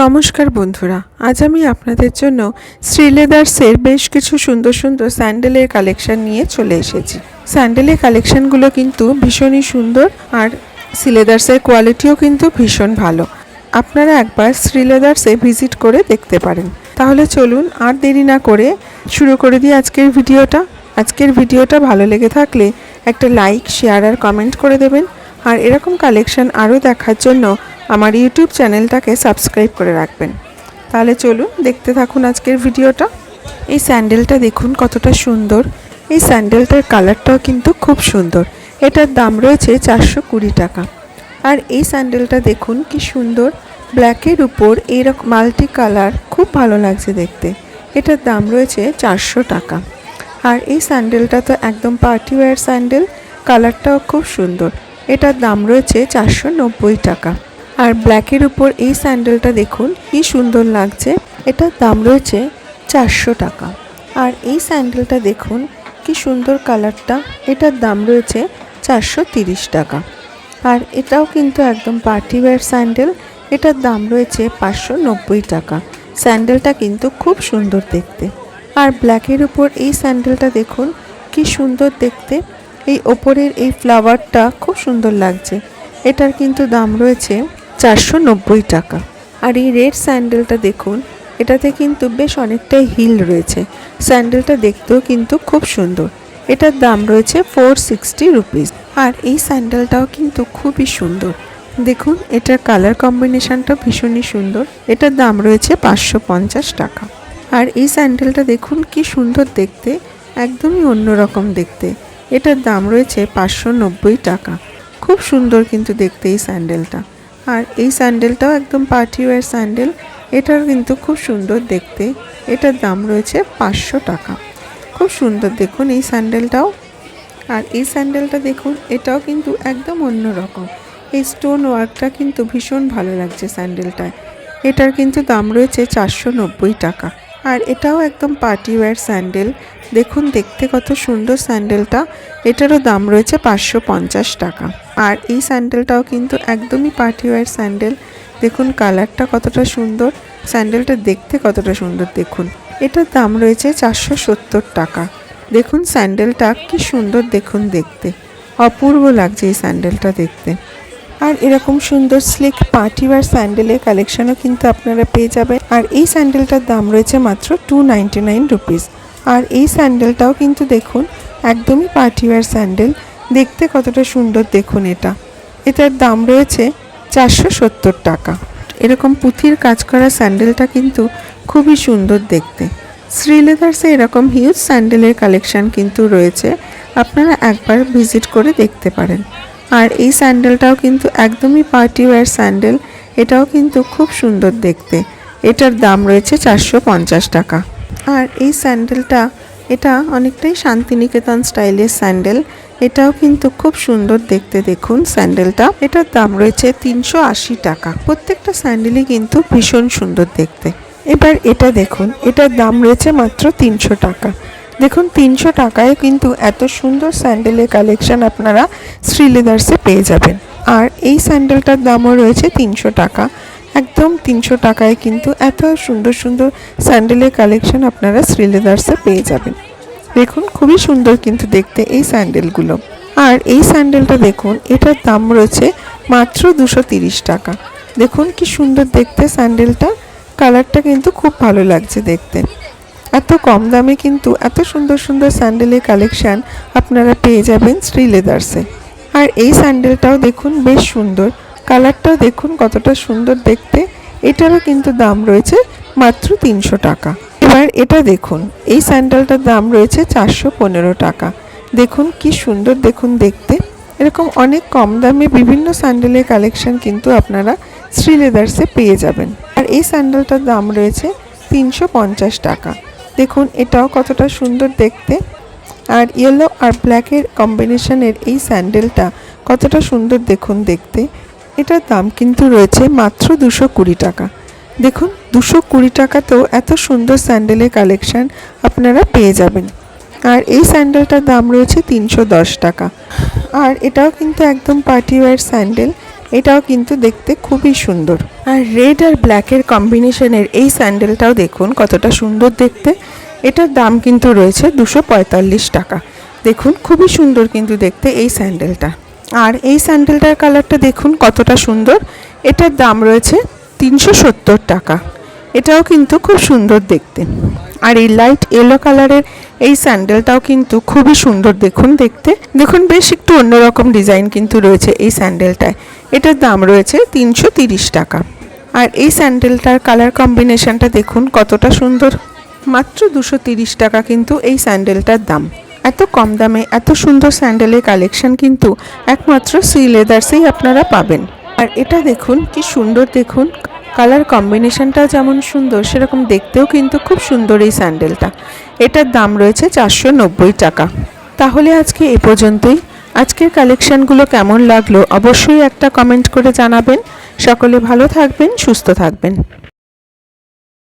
নমস্কার বন্ধুরা, আজ আমি আপনাদের জন্য শ্রীলেদার্সের বেশ কিছু সুন্দর সুন্দর স্যান্ডেলের কালেকশন নিয়ে চলে এসেছি। স্যান্ডেলের কালেকশনগুলো কিন্তু ভীষণই সুন্দর আর শ্রীলেদার্সের কোয়ালিটিও কিন্তু ভীষণ ভালো। আপনারা একবার শ্রীলেদার্সে ভিজিট করে দেখতে পারেন। তাহলে চলুন আর দেরি না করে শুরু করে দিই আজকের ভিডিওটা। আজকের ভিডিওটা ভালো লেগে থাকলে একটা লাইক, শেয়ার আর কমেন্ট করে দেবেন। আর এরকম কালেকশন আরও দেখার জন্য আমার ইউটিউব চ্যানেলটাকে সাবস্ক্রাইব করে রাখবেন। তাহলে চলুন দেখতে থাকুন আজকের ভিডিওটা। এই স্যান্ডেলটা দেখুন কতটা সুন্দর। এই স্যান্ডেলটার কালারটাও কিন্তু খুব সুন্দর। এটার দাম রয়েছে 420 টাকা। আর এই স্যান্ডেলটা দেখুন কি সুন্দর, ব্ল্যাকের উপর এইরকম মাল্টি কালার, খুব ভালো লাগছে দেখতে। এটার দাম রয়েছে 400 টাকা। আর এই স্যান্ডেলটা তো একদম পার্টি ওয়্যার স্যান্ডেল, কালারটাও খুব সুন্দর। এটার দাম রয়েছে 490 টাকা। আর ব্ল্যাকের উপর এই স্যান্ডেলটা দেখুন কি সুন্দর লাগছে, এটার দাম রয়েছে 400 টাকা। আর এই স্যান্ডেলটা দেখুন কি সুন্দর কালারটা, এটার দাম রয়েছে 430 টাকা। আর এটাও কিন্তু একদম পার্টি ওয়্যার স্যান্ডেল, এটার দাম রয়েছে 590 টাকা। স্যান্ডেলটা কিন্তু খুব সুন্দর দেখতে। আর ব্ল্যাকের উপর এই স্যান্ডেলটা দেখুন কি সুন্দর দেখতে, এই ওপরের এই ফ্লাওয়ারটা খুব সুন্দর লাগছে। এটার কিন্তু দাম রয়েছে 490 টাকা। আর এই রেড স্যান্ডেলটা দেখুন, এটাতে কিন্তু বেশ অনেকটাই হিল রয়েছে। স্যান্ডেলটা দেখতেও কিন্তু খুব সুন্দর। এটার দাম রয়েছে 460 রুপিস। আর এই স্যান্ডেলটাও কিন্তু খুবই সুন্দর। দেখুন এটার কালার কম্বিনেশনটা ভীষণই সুন্দর। এটার দাম রয়েছে 550 টাকা। আর এই স্যান্ডেলটা দেখুন কি সুন্দর দেখতে, একদমই অন্যরকম দেখতে। এটার দাম রয়েছে 590 টাকা। খুব সুন্দর কিন্তু দেখতে এই স্যান্ডেলটা। আর এই স্যান্ডেলটাও একদম পার্টি ওয়্যার স্যান্ডেল, এটার কিন্তু খুব সুন্দর দেখতে। এটার দাম রয়েছে 500 টাকা। খুব সুন্দর দেখুন এই স্যান্ডেলটাও। আর এই স্যান্ডেলটা দেখুন, এটাও কিন্তু একদম অন্যরকম। এই স্টোন ওয়ার্কটা কিন্তু ভীষণ ভালো লাগছে স্যান্ডেলটায়। এটার কিন্তু দাম রয়েছে 490 টাকা। আর এটাও একদম পার্টি ওয়্যার স্যান্ডেল, দেখুন দেখতে কত সুন্দর স্যান্ডেলটা। এটারও দাম রয়েছে 550 টাকা। আর এই স্যান্ডেলটাও কিন্তু একদমই পার্টি ওয়্যার স্যান্ডেল, দেখুন কালারটা কতটা সুন্দর, স্যান্ডেলটা দেখতে কতটা সুন্দর দেখুন। এটার দাম রয়েছে 470 টাকা। দেখুন স্যান্ডেলটা কি সুন্দর দেখুন দেখতে, অপূর্ব লাগছে এই স্যান্ডেলটা দেখতে। আর এরকম সুন্দর স্লিক পার্টি ওয়্যার স্যান্ডেলের কালেকশনও কিন্তু আপনারা পেয়ে যাবেন। আর এই স্যান্ডেলটার দাম রয়েছে মাত্র 299 রুপিস। আর এই স্যান্ডেলটাও কিন্তু দেখুন একদমই পার্টি ওয়্যার স্যান্ডেল, দেখতে কতটা সুন্দর দেখুন। এটার দাম রয়েছে 470 টাকা। এরকম পুঁথির কাজ করা স্যান্ডেলটা কিন্তু খুবই সুন্দর দেখতে। শ্রীলেদার্সে এরকম হিউজ স্যান্ডেলের কালেকশন কিন্তু রয়েছে, আপনারা একবার ভিজিট করে দেখতে পারেন। আর এই স্যান্ডেলটাও কিন্তু একদমই পার্টি ওয়্যার স্যান্ডেল, এটাও কিন্তু খুব সুন্দর দেখতে। এটার দাম রয়েছে 450 টাকা। আর এই স্যান্ডেলটা, এটা অনেকটাই শান্তিনিকেতন স্টাইলের স্যান্ডেল, এটাও কিন্তু খুব সুন্দর দেখতে দেখুন স্যান্ডেলটা। এটার দাম রয়েছে 380 টাকা। প্রত্যেকটা স্যান্ডেলই কিন্তু ভীষণ সুন্দর দেখতে। এবার এটা দেখুন, এটার দাম রয়েছে মাত্র 300 টাকা। দেখুন 300 টাকায় কিন্তু এত সুন্দর স্যান্ডেলের কালেকশন আপনারা শ্রীলেদার্সে পেয়ে যাবেন। আর এই স্যান্ডেলটার দামও রয়েছে 300 টাকা। একদম 300 টাকায় কিন্তু এত সুন্দর সুন্দর স্যান্ডেলের কালেকশন আপনারা শ্রীলেদার্সে পেয়ে যাবেন। দেখুন খুবই সুন্দর কিন্তু দেখতে এই স্যান্ডেলগুলো। আর এই স্যান্ডেলটা দেখুন, এটার দাম রয়েছে মাত্র 230 টাকা। দেখুন কি সুন্দর দেখতে স্যান্ডেলটা, কালারটা কিন্তু খুব ভালো লাগছে দেখতে। এত কম দামে কিন্তু এত সুন্দর সুন্দর স্যান্ডেলের কালেকশান আপনারা পেয়ে যাবেন শ্রীলেদার্সে। আর এই স্যান্ডেলটাও দেখুন বেশ সুন্দর, কালারটাও দেখুন কতটা সুন্দর দেখতে। এটারও কিন্তু দাম রয়েছে মাত্র 300 টাকা। এবার এটা দেখুন, এই স্যান্ডেলটার দাম রয়েছে 415 টাকা। দেখুন কি সুন্দর দেখুন দেখতে। এরকম অনেক কম দামে বিভিন্ন স্যান্ডেলের কালেকশান কিন্তু আপনারা শ্রীলেদার্সে পেয়ে যাবেন। আর এই স্যান্ডেলটার দাম রয়েছে 350 টাকা। দেখুন এটাও কতটা সুন্দর দেখতে। আর ইয়েলো আর ব্ল্যাকের কম্বিনেশনের এই স্যান্ডেলটা কতটা সুন্দর দেখুন দেখতে। এটার দাম কিন্তু রয়েছে মাত্র 220 টাকা। দেখুন 220 টাকাতেও এত সুন্দর স্যান্ডেলের কালেকশান আপনারা পেয়ে যাবেন। আর এই স্যান্ডেলটার দাম রয়েছে 310 টাকা। আর এটাও কিন্তু একদম পার্টি ওয়্যার স্যান্ডেল, এটাও কিন্তু দেখতে খুবই সুন্দর। আর রেড আর ব্ল্যাকের কম্বিনেশনের এই স্যান্ডেলটাও দেখুন কতটা সুন্দর দেখতে। এটার দাম কিন্তু রয়েছে 245 টাকা। দেখুন খুবই সুন্দর কিন্তু দেখতে এই স্যান্ডেলটা। আর এই স্যান্ডেলটার কালারটা দেখুন কতটা সুন্দর। এটার দাম রয়েছে 370 টাকা। এটাও কিন্তু খুব সুন্দর দেখতে। আর এই লাইট ইয়েলো কালারের এই স্যান্ডেলটাও কিন্তু খুবই সুন্দর দেখুন দেখতে। দেখুন বেশ একটু অন্যরকম ডিজাইন কিন্তু রয়েছে এই স্যান্ডেলটায়। এটার দাম রয়েছে 330 টাকা। আর এই স্যান্ডেলটার কালার কম্বিনেশনটা দেখুন কতটা সুন্দর। মাত্র 230 টাকা কিন্তু এই স্যান্ডেলটার দাম। এত কম দামে এত সুন্দর স্যান্ডেলের কালেকশন কিন্তু একমাত্র শ্রী লেদার্সেই আপনারা পাবেন। আর এটা দেখুন কি সুন্দর দেখুন, কালার কম্বিনেশনটাও যেমন সুন্দর সেরকম দেখতেও কিন্তু খুব সুন্দর এই স্যান্ডেলটা। এটার দাম রয়েছে 490 টাকা। তাহলে আজকে এ পর্যন্তই। আজকের কালেকশনগুলো কেমন লাগলো অবশ্যই একটা কমেন্ট করে জানাবেন। সকলে ভালো থাকবেন, সুস্থ থাকবেন।